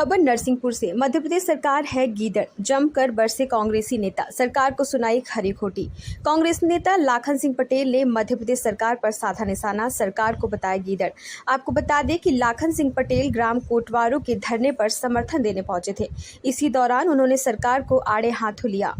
खबर नरसिंहपुर से। मध्य प्रदेश सरकार है गीदड़, जमकर बरसे कांग्रेसी नेता, सरकार को सुनाई खरी खोटी। कांग्रेस नेता लाखन सिंह पटेल ने मध्य प्रदेश सरकार पर साधा निशाना, सरकार को बताया गीदड़। आपको बता दें कि लाखन सिंह पटेल ग्राम कोटवारों के धरने पर समर्थन देने पहुंचे थे। इसी दौरान उन्होंने सरकार को आड़े हाथों लिया।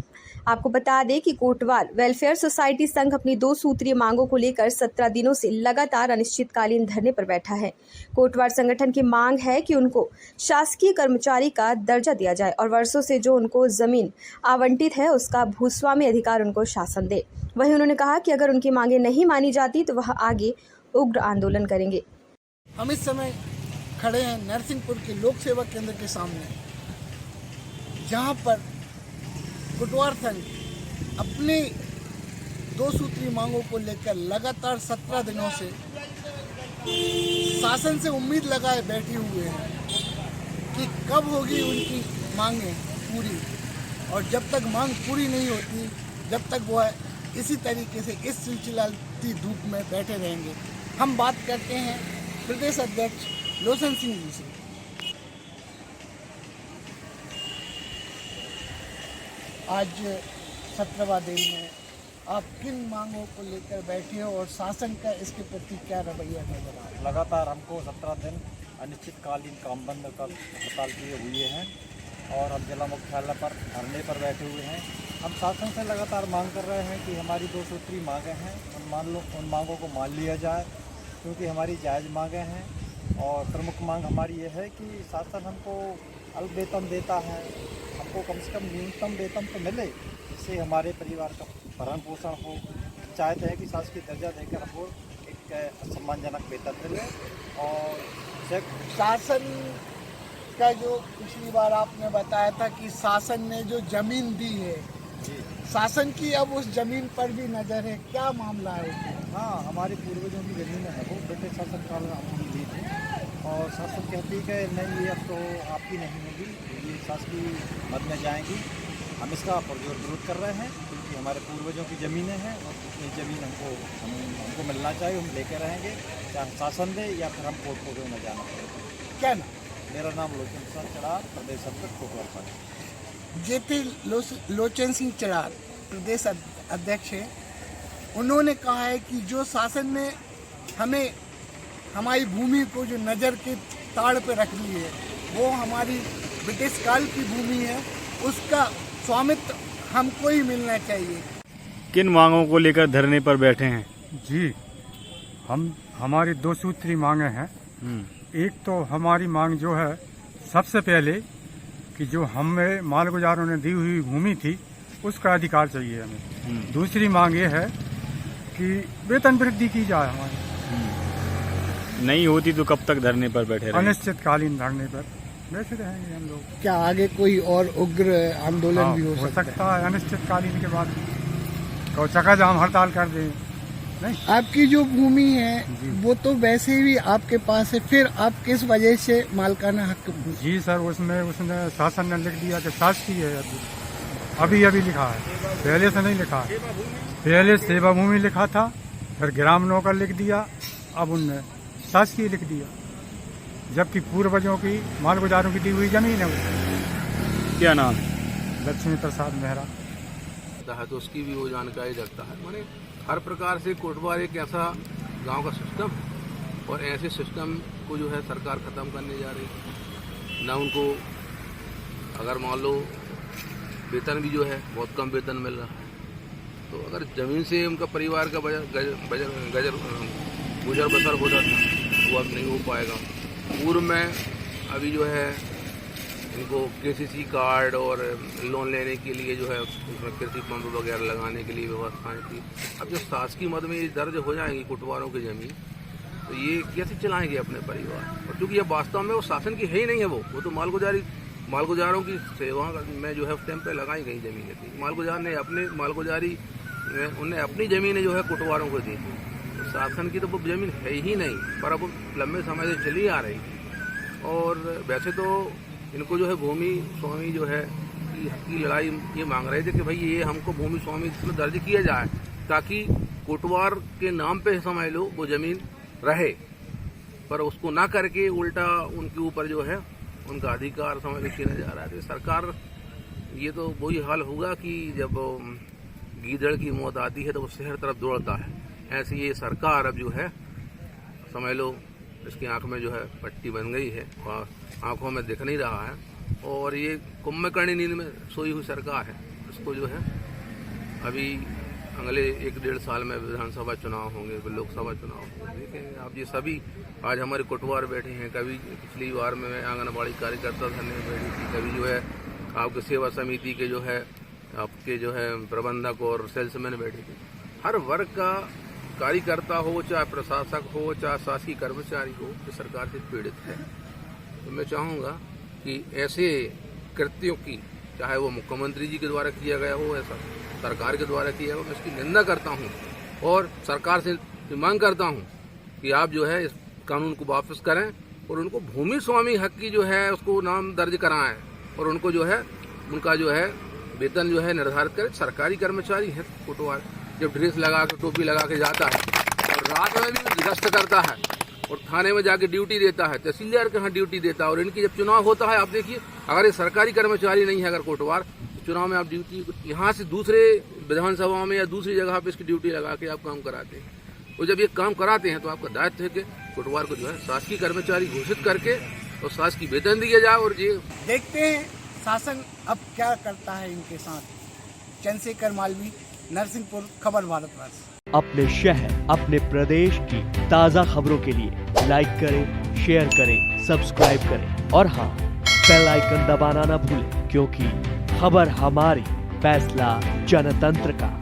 आपको बता दें कि कोटवार वेलफेयर सोसाइटी संघ अपनी 2 सूत्रीय मांगों को लेकर 17 दिनों से लगातार अनिश्चितकालीन धरने पर बैठा है। कोटवार संगठन की मांग है कि उनको शासकीय कर्मचारी का दर्जा दिया जाए और वर्षों से जो उनको जमीन आवंटित है उसका भूस्वामी अधिकार उनको शासन दे। वहीं उन्होंने कहा कि अगर उनकी मांगें नहीं मानी जाती तो वह आगे उग्र आंदोलन करेंगे। हम इस समय खड़े हैं नरसिंहपुर के लोक सेवा केंद्र के सामने, जहां पर कोटवार संघ अपनी 2 सूत्रीय मांगों को लेकर लगातार 17 दिनों से शासन से उम्मीद लगाए बैठे हुए हैं कि कब होगी उनकी मांगें पूरी। और जब तक मांग पूरी नहीं होती, जब तक वह इसी तरीके से इस चिलचिलाती धूप में बैठे रहेंगे। हम बात करते हैं प्रदेश अध्यक्ष लोचन सिंह जी से। आज 17वां दिन में आप किन मांगों को लेकर बैठे हो और शासन का इसके प्रति क्या रवैया नजर आ रहा है? लगातार हमको 17 दिन अनिश्चितकालीन काम बंद कर हड़ताल किए हुए हैं और हम जिला मुख्यालय पर धरने पर बैठे हुए हैं। हम शासन से लगातार मांग कर रहे हैं कि हमारी 2 सूत्रीय मांगें हैं, उन मांगों को मान लिया जाए, क्योंकि हमारी जायज़ मांगें हैं। और प्रमुख मांग हमारी ये है कि शासन हमको अल्प वेतन देता है, हमको कम से कम न्यूनतम वेतन तो मिले, जिससे हमारे परिवार का भरण पोषण हो। चाहते हैं कि शासकीय दर्जा देकर हमको एक सम्मानजनक वेतन मिले। और शासन का जो पिछली बार आपने बताया था कि शासन ने जो जमीन दी है, शासन की अब उस जमीन पर भी नज़र है, क्या मामला है? हाँ, हमारे पूर्वजों की ज़मीन है, वो ब्रिटिश शासन काल में हमने दी थी और शासन कहती है कि नहीं, ये अब तो आपकी नहीं होगी, ये शासकीय मद में जाएंगी। हम इसका पुरजोर विरोध कर रहे हैं, क्योंकि हमारे पूर्वजों की ज़मीनें हैं और ये ज़मीन हमको मिलना चाहिए। हम लेकर रहेंगे, चाहे शासन दे या फिर हम कोर्ट को में जाना पड़ेगा। क्या नाम? मेरा नाम लोचन सिंह चढ़ार, प्रदेश अध्यक्ष कोटवार संघ। जे थे लोचन सिंह चढ़ार प्रदेश अध्यक्ष हैं। उन्होंने कहा है कि जो शासन ने हमें हमारी भूमि को जो नज़र के ताड़ पे रख ली है, वो हमारी ब्रिटिश काल की भूमि है, उसका स्वामित्व हमको ही मिलना चाहिए। किन मांगों को लेकर धरने पर बैठे हैं? जी, हमारी 2 सूत्री मांगे हैं। एक तो हमारी मांग जो है, सबसे पहले कि जो हमें मालगुजारों ने दी हुई भूमि थी उसका अधिकार चाहिए हमें। दूसरी मांग ये है कि वेतन वृद्धि की जाए हमारी। नहीं होती तो कब तक धरने पर बैठे रहेंगे? अनिश्चितकालीन धरने पर बैठे रहेंगे हम लोग। क्या आगे कोई और उग्र आंदोलन भी हो सकता है? अनिश्चितकालीन के बाद तो चक्का जाम हड़ताल कर दें। नहीं, आपकी जो भूमि है वो तो वैसे भी आपके पास है, फिर आप किस वजह से मालकाना हक? जी सर, उसने शासन ने लिख दिया कि शासकीय है। अभी लिखा है, पहले से नहीं लिखा है। पहले सेवा भूमि लिखा था, फिर ग्राम नौकर लिख दिया, अब उनने शासकीय लिख दिया, जबकि पूर्वजों की मालगुजारों की दी हुई जमीन है। क्या नाम है? लक्ष्मी प्रसाद मेहरा। है तो उसकी भी वो जानकारी रखता है। माने हर प्रकार से कोटवार एक ऐसा गांव का सिस्टम, और ऐसे सिस्टम को जो है सरकार ख़त्म करने जा रही है। ना उनको अगर मान लो वेतन भी जो है बहुत कम वेतन मिल रहा है, तो अगर ज़मीन से उनका परिवार का गुजर बसर हो जाता वो अब नहीं हो पाएगा। पूर्व में अभी जो है इनको केसीसी कार्ड और लोन लेने के लिए जो है उसमें कृषि पंप वगैरह लगाने के लिए व्यवस्थाएं थी। अब जब शासकीय मद में ये दर्ज हो जाएंगी कोटवारों की ज़मीन, तो ये कैसे चलाएंगे अपने परिवार? और क्योंकि अब वास्तव में वो शासन की है ही नहीं है, वो तो मालगुजारों की सेवा में जो है उस टाइम पर लगाई गई ज़मीनें थी। मालगुजार ने अपने मालगुजारी में उन्हें अपनी ज़मीनें जो है कोटवारों को दी थी। तो शासन की तो वो ज़मीन है ही नहीं, पर अब लंबे समय से चली आ रही थी। और वैसे तो इनको जो है भूमि स्वामी जो है की लड़ाई ये मांग रहे थे कि भाई ये हमको भूमि स्वामी में दर्ज किया जाए, ताकि कोटवार के नाम पे समझ लो वो ज़मीन रहे, पर उसको ना करके उल्टा उनके ऊपर जो है उनका अधिकार समझ लो छीना जा रहा है। तो सरकार, ये तो वही हाल होगा कि जब गीदड़ की मौत आती है तो वो शहर तरफ दौड़ता है, ऐसी ये सरकार अब जो है समझ लो इसकी आंख में जो है पट्टी बन गई है और आंखों में दिख नहीं रहा है, और ये कुंभकर्णी नींद में सोई हुई सरकार है। इसको जो है अभी अगले 1-1.5 साल में विधानसभा चुनाव होंगे, लोकसभा चुनाव होंगे, देखेंगे आप। ये सभी आज हमारे कोटवार बैठे हैं, कभी पिछली बार में आंगनबाड़ी कार्यकर्ता धरने में बैठी थी, कभी जो है आपके सेवा समिति के जो है आपके जो है प्रबंधक और सेल्समैन बैठे थे। हर वर्ग का कार्यकर्ता हो, चाहे प्रशासक हो, चाहे शासकीय कर्मचारी हो, जो सरकार से पीड़ित है। तो मैं चाहूँगा कि ऐसे कृत्यों की, चाहे वो मुख्यमंत्री जी के द्वारा किया गया हो, ऐसा सरकार के द्वारा किया हो, मैं इसकी निंदा करता हूँ और सरकार से मांग करता हूँ कि आप जो है इस कानून को वापस करें और उनको भूमि स्वामी हक की जो है उसको नाम दर्ज कराएं और उनको जो है उनका जो है वेतन जो है निर्धारित करें। सरकारी कर्मचारी है कोटवार, जब ड्रेस लगा के टोपी लगा के जाता है और रात में भी गश्त करता है और थाने में जाके ड्यूटी देता है, तहसीलदार के यहाँ ड्यूटी देता है, और इनकी जब चुनाव होता है आप देखिए, अगर ये सरकारी कर्मचारी नहीं है अगर कोटवार, तो चुनाव में आप ड्यूटी यहाँ से दूसरे विधानसभा में या दूसरी जगह पे इसकी ड्यूटी लगा के आप काम कराते हैं। और जब ये काम कराते हैं तो आपका दायित्व है कि कोटवार को जो है शासकीय कर्मचारी घोषित करके और शासकीय वेतन दिया जाए। और ये देखते हैं शासन अब क्या करता है इनके साथ। चंद्रशेखर मालवी, नरसिंहपुर, खबर भारतवर्ष। अपने शहर, अपने प्रदेश की ताज़ा खबरों के लिए लाइक करें, शेयर करें, सब्सक्राइब करें और हाँ, बेल आइकन दबाना ना भूलें, क्योंकि खबर हमारी, फैसला जनतंत्र का।